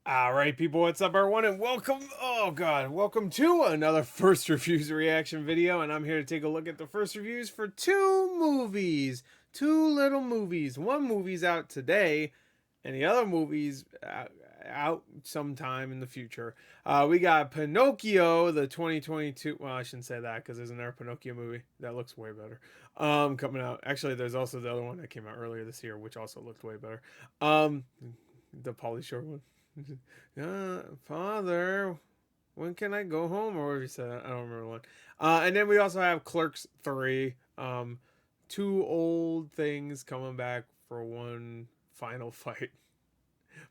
All right, people, what's up, everyone, and welcome to another First Reviews reaction video, and I'm here to take a look at the first reviews for two little movies. One movie's out today, and the other movie's out sometime in the future. We got Pinocchio, the 2022, well, I shouldn't say that, because there's another Pinocchio movie that looks way better, coming out. Actually, there's also the other one that came out earlier this year, which also looked way better, the Pauly Shore one. Father, when can I go home? Or whatever you said. I don't remember one. And then we also have Clerks 3. Two old things coming back for one final fight.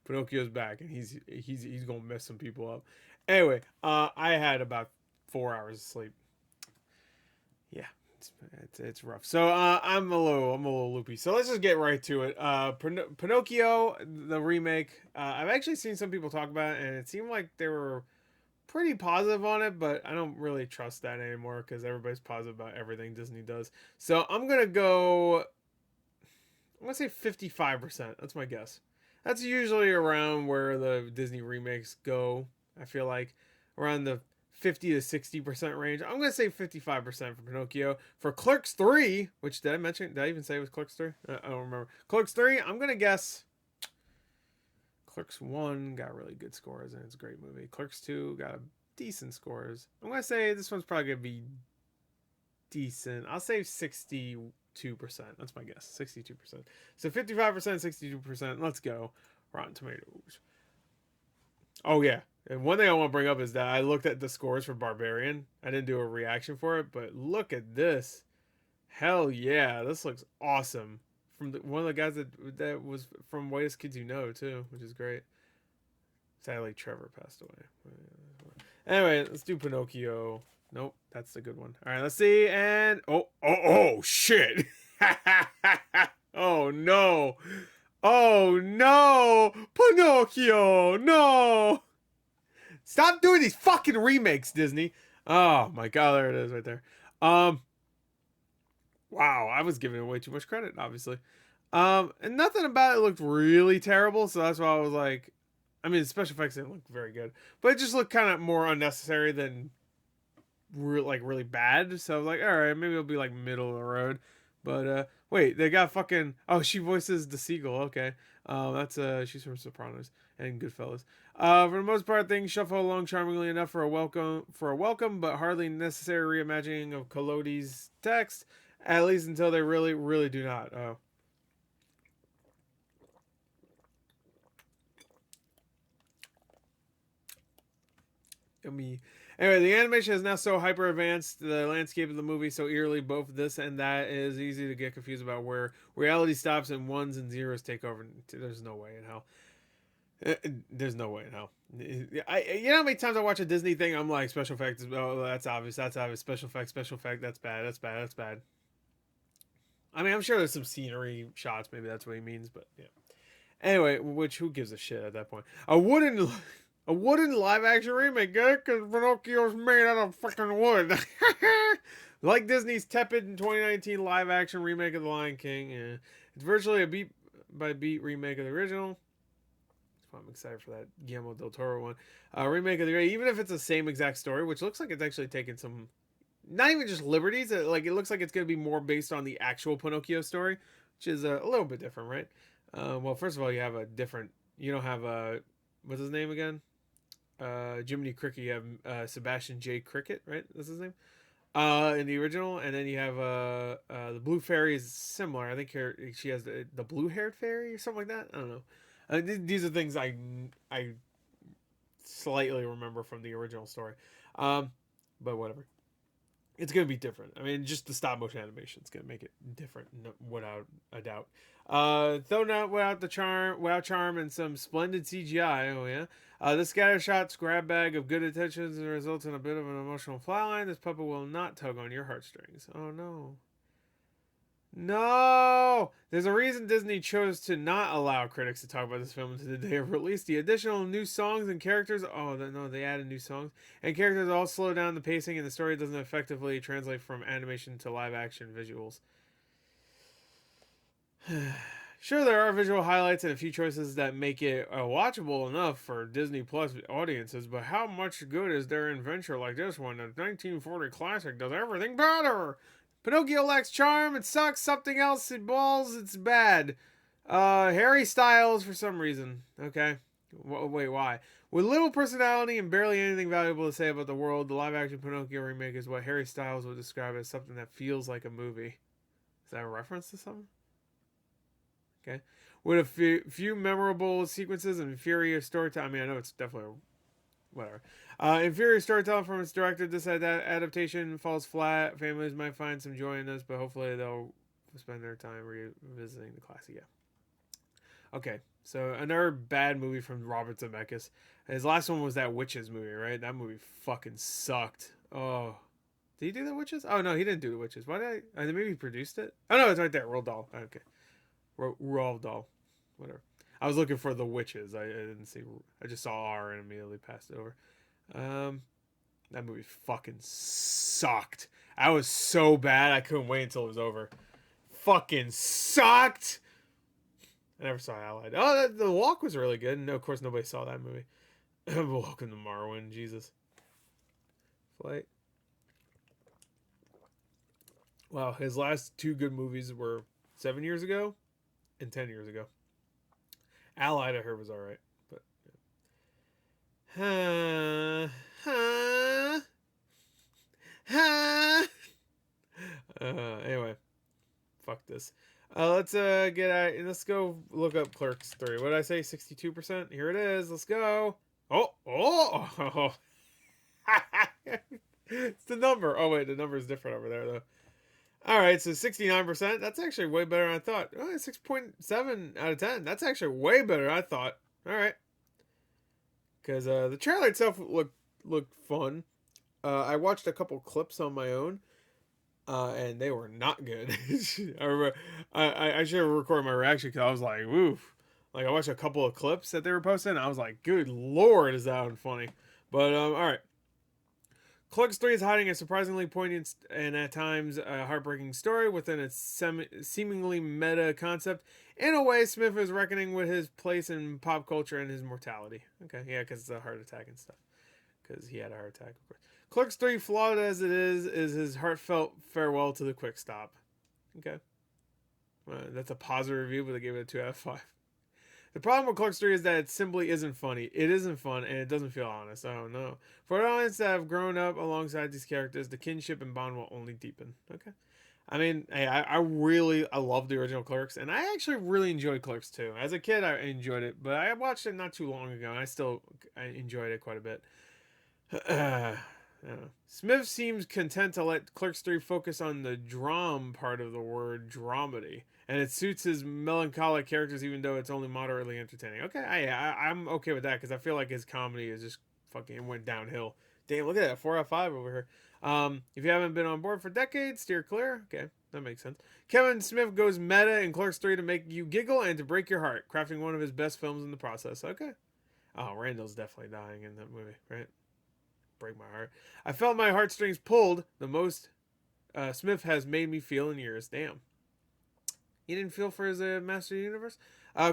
Pinocchio's back, and he's gonna mess some people up. Anyway, I had about 4 hours of sleep. Yeah, it's rough. So I'm a little loopy. So let's just get right to it. Pinocchio, the remake. I've actually seen some people talk about it, and it seemed like they were pretty positive on it, but I don't really trust that anymore because everybody's positive about everything Disney does. So I'm gonna say 55%. That's my guess. That's usually around where the Disney remakes go. I feel like around the 50 to 60% range. I'm gonna say 55% for Pinocchio. For Clerks 3, which did I mention? Did I even say it was Clerks 3? I don't remember. Clerks 3, I'm gonna guess Clerks 1 got really good scores and it's a great movie. Clerks 2 got decent scores. I'm gonna say this one's probably gonna be decent. I'll say 62%. That's my guess. 62%. So 55%, 62%. Let's go. Rotten Tomatoes. Oh yeah. And one thing I want to bring up is that I looked at the scores for Barbarian. I didn't do a reaction for it, but look at this. Hell yeah, this looks awesome. From one of the guys that was from Whitest Kids You Know too, which is great. Sadly, Trevor passed away. Anyway, let's do Pinocchio. Nope, that's the good one. All right, let's see. And oh, shit. Oh no. Oh no, Pinocchio, no. Stop doing these fucking remakes, Disney. Oh my god, there it is right there. Um, wow, I was giving it way too much credit, obviously. And nothing about it looked really terrible, so that's why I was like, I mean, the special effects didn't look very good, but it just looked kind of more unnecessary than really bad. So I was like, all right, maybe it'll be like middle of the road. But wait, they got fucking. Oh, she voices the seagull. Okay, that's she's from Sopranos and Goodfellas. For the most part, things shuffle along charmingly enough for a welcome, but hardly necessary reimagining of Collodi's text. At least until they really do not. Oh, yummy. Anyway, the animation is now so hyper advanced, the landscape of the movie so eerily both this and that is easy to get confused about where reality stops and ones and zeros take over. There's no way in hell. There's no way in hell. You know how many times I watch a Disney thing, I'm like, special effects. Oh, that's obvious. That's obvious. Special effect. That's bad. That's bad. That's bad. I mean, I'm sure there's some scenery shots. Maybe that's what he means, but yeah. Anyway, which who gives a shit at that point? A wooden live action remake, get it? Because Pinocchio's made out of fucking wood. Like Disney's tepid 2019 live action remake of The Lion King. Yeah. It's virtually a beat by beat remake of the original. I'm excited for that Guillermo del Toro one. Remake of the even if it's the same exact story, which looks like it's actually taken some, not even just liberties. Like it looks like it's going to be more based on the actual Pinocchio story, which is a little bit different, right? Well, first of all, you have a different. You don't have a what's his name again? Jiminy Cricket. You have Sebastian J. Cricket, right? That's his name. In the original, and then you have the blue fairy is similar. I think she has the blue haired fairy or something like that. I don't know. These are things I slightly remember from the original story, but whatever. It's gonna be different. I mean, just the stop motion animation is gonna make it different, without a doubt. Though not without charm and some splendid CGI. Oh yeah. This scattershot's grab bag of good intentions results in a bit of an emotional flatline. This puppet will not tug on your heartstrings. Oh no. No! There's a reason Disney chose to not allow critics to talk about this film until the day of release. The additional new songs and characters. Oh, no, they added new songs. And characters all slow down the pacing, and the story doesn't effectively translate from animation to live action visuals. Sure, there are visual highlights and a few choices that make it watchable enough for Disney Plus audiences, but how much good is there in venture like this one? The 1940 classic does everything better. Pinocchio lacks charm, it sucks, something else, it balls, it's bad. Harry Styles for some reason. Okay. Wait, why? With little personality and barely anything valuable to say about the world, the live action Pinocchio remake is what Harry Styles would describe as something that feels like a movie. Is that a reference to something? Okay. With a few memorable sequences and inferior storytelling. I mean, I know it's definitely whatever. Inferior storytelling from its director. This adaptation falls flat. Families might find some joy in this, but hopefully they'll spend their time revisiting the classic. Yeah. Okay, so another bad movie from Robert Zemeckis. His last one was that Witches movie, right? That movie fucking sucked. Oh, did he do the Witches? Oh no, he didn't do the Witches. Why did I? Maybe he produced it. Oh no, it's right there. Roald Dahl. Okay, Roald Dahl. Whatever. I was looking for the Witches. I didn't see. I just saw R and immediately passed it over. That movie fucking sucked. I was so bad. I couldn't wait until it was over. Fucking sucked. I never saw Allied. Oh, The Walk was really good. No, of course, nobody saw that movie. Welcome to Marwin. Jesus. Flight. Wow, his last two good movies were 7 years ago and 10 years ago. Allied, I heard, was alright. But, yeah. Anyway. Fuck this. Let's let's go look up Clerks 3. What did I say? 62%? Here it is. Let's go. Oh. It's the number. Oh wait, the number is different over there though. All right, so 69%. That's actually way better than I thought. 6.7 out of 10. That's actually way better than I thought. All right. Cuz the trailer itself looked fun. I watched a couple clips on my own. And they were not good. I remember I should have recorded my reaction because I was like, woof. Like I watched a couple of clips that they were posting. And I was like, good lord, is that funny? But all right. Clerks 3 is hiding a surprisingly poignant and at times heartbreaking story within its seemingly meta concept. In a way, Smith is reckoning with his place in pop culture and his mortality. Okay, yeah, because it's a heart attack and stuff. Because he had a heart attack, of course. Clerks 3, flawed as it is his heartfelt farewell to the quick stop. Okay. That's a positive review, but they gave it a 2 out of 5. The problem with Clerks 3 is that it simply isn't funny. It isn't fun, and it doesn't feel honest. Oh, no. For an audience that have grown up alongside these characters, the kinship and bond will only deepen. Okay. I mean, hey, I love the original Clerks, and I actually really enjoyed Clerks 2. As a kid, I enjoyed it, but I watched it not too long ago, and I enjoyed it quite a bit. Smith seems content to let Clerks 3 focus on the dram part of the word dramedy, and it suits his melancholic characters even though it's only moderately entertaining. Okay, I'm okay with that because I feel like his comedy is just fucking went downhill. Damn, look at that, 4 out of 5 over here. If you haven't been on board for decades, steer clear. Okay, that makes sense. Kevin Smith goes meta in Clerks 3 to make you giggle and to break your heart, crafting one of his best films in the process. Okay. Oh, Randall's definitely dying in that movie, right? Break my heart. I felt my heartstrings pulled the most Smith has made me feel in years. Damn. He didn't feel for his Master of the Universe?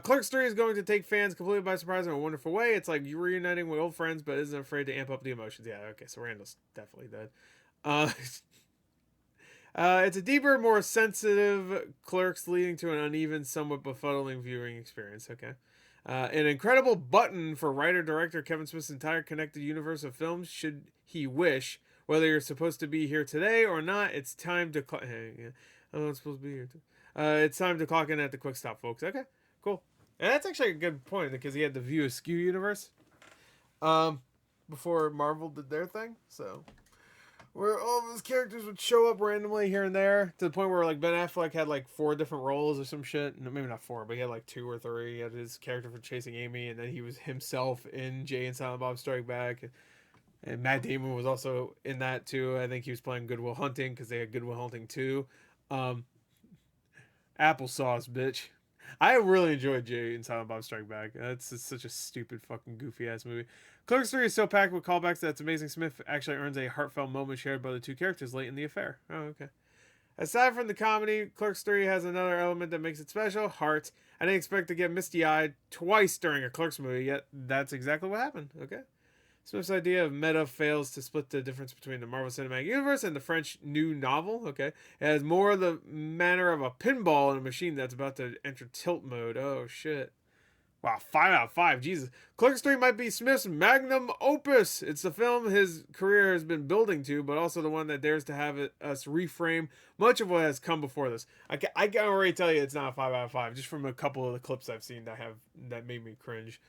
Clerks 3 is going to take fans completely by surprise in a wonderful way. It's like you reuniting with old friends, but isn't afraid to amp up the emotions. Yeah, okay, so Randall's definitely dead. It's a deeper, more sensitive Clerks leading to an uneven, somewhat befuddling viewing experience. Okay. An incredible button for writer-director Kevin Smith's entire connected universe of films, should he wish. Whether you're supposed to be here today or not, it's time to... I'm not supposed to be here. It's time to clock in at the quick stop, folks. Okay, cool. And that's actually a good point, because he had the View Askew universe before Marvel did their thing, so... where all of his characters would show up randomly here and there, to the point where like Ben Affleck had like 4 different roles or some shit. No, maybe not 4, but he had like 2 or 3. He had his character for Chasing Amy, and then he was himself in Jay and Silent Bob Strike Back. And Matt Damon was also in that too. I think he was playing Good Will Hunting because they had Good Will Hunting 2. Applesauce, bitch. I really enjoyed Jay and Silent Bob Strike Back. That's such a stupid fucking goofy ass movie. Clerks 3 is so packed with callbacks that it's amazing Smith actually earns a heartfelt moment shared by the two characters late in the affair. Oh, okay. Aside from the comedy, Clerks 3 has another element that makes it special: heart. I didn't expect to get misty-eyed twice during a Clerks movie, yet that's exactly what happened. Okay. Smith's idea of meta fails to split the difference between the Marvel Cinematic Universe and the French New Novel. Okay. It has more of the manner of a pinball in a machine that's about to enter tilt mode. Oh, shit. Wow, 5 out of 5. Jesus. Clerks 3 might be Smith's magnum opus. It's the film his career has been building to, but also the one that dares to have us reframe much of what has come before this. I can already tell you it's not a 5 out of 5, just from a couple of the clips I've seen that made me cringe.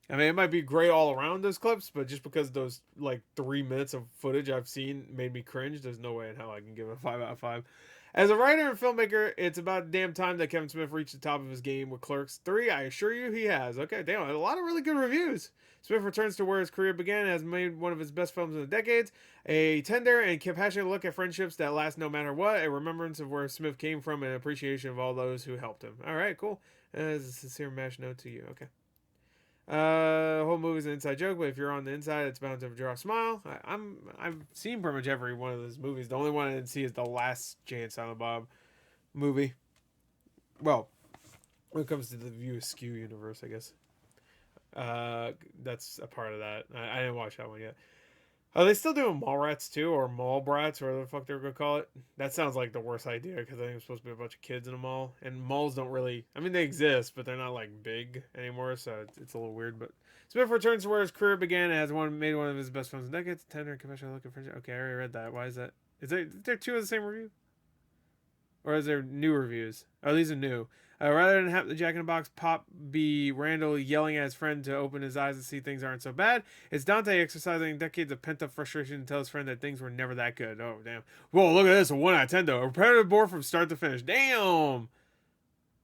I mean, it might be great all around those clips, but just because those like 3 minutes of footage I've seen made me cringe, there's no way in hell I can give it a 5 out of 5. As a writer and filmmaker, it's about damn time that Kevin Smith reached the top of his game with Clerks 3. I assure you he has. Okay, damn, a lot of really good reviews. Smith returns to where his career began and has made one of his best films in the decades. A tender and compassionate look at friendships that last no matter what. A remembrance of where Smith came from and an appreciation of all those who helped him. All right, cool. As a sincere mash note to you. Okay. Whole movie's an inside joke, but if you're on the inside, it's bound to draw a smile. I've seen pretty much every one of those movies. The only one I didn't see is the last Jay and Silent Bob movie. Well, when it comes to the View Askew universe, I guess. That's a part of that. I didn't watch that one yet. Are they still doing Mallrats too, or Mallbrats, or whatever the fuck they were gonna call it? That sounds like the worst idea because I think it's supposed to be a bunch of kids in a mall, and malls don't really. I mean, they exist, but they're not like big anymore, so it's a little weird. But Smith returns to where his career began and has made one of his best films in decades. Tender and conventional looking friendship. Okay, I already read that. Why is that? Is there two of the same review, or is there new reviews? Oh, these are new. Rather than have the Jack in the Box pop be Randall yelling at his friend to open his eyes and see things aren't so bad, it's Dante exercising decades of pent up frustration to tell his friend that things were never that good. Oh, damn. Whoa, look at this. A 1 out of 10, though. A repetitive bore from start to finish. Damn.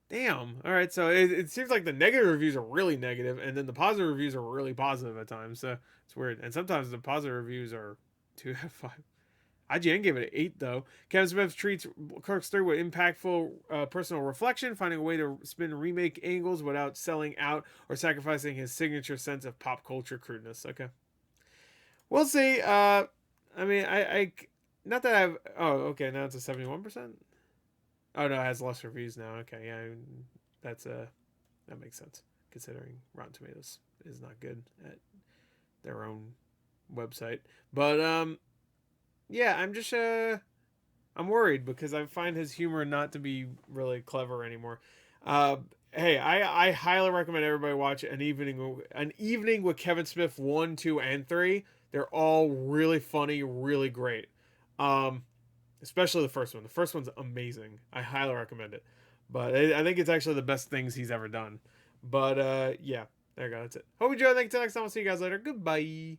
Damn. All right, so it seems like the negative reviews are really negative, and then the positive reviews are really positive at times. So it's weird. And sometimes the positive reviews are 2 out of 5. IGN gave it an 8, though. Kevin Smith treats Clerks 3 with impactful personal reflection, finding a way to spin remake angles without selling out or sacrificing his signature sense of pop culture crudeness. Okay. We'll see. I mean, I not that I've... Oh, okay, now it's a 71%? Oh, no, it has less reviews now. Okay, yeah, that's that makes sense, considering Rotten Tomatoes is not good at their own website. But, yeah, I'm just I'm worried because I find his humor not to be really clever anymore. Hey, I highly recommend everybody watch An Evening with Kevin Smith 1, 2, and 3. They're all really funny, really great. Especially the first one. The first one's amazing. I highly recommend it. But I think it's actually the best things he's ever done. But yeah, there you go. That's it. Hope you enjoyed. Thanks. Till next time. I'll see you guys later. Goodbye.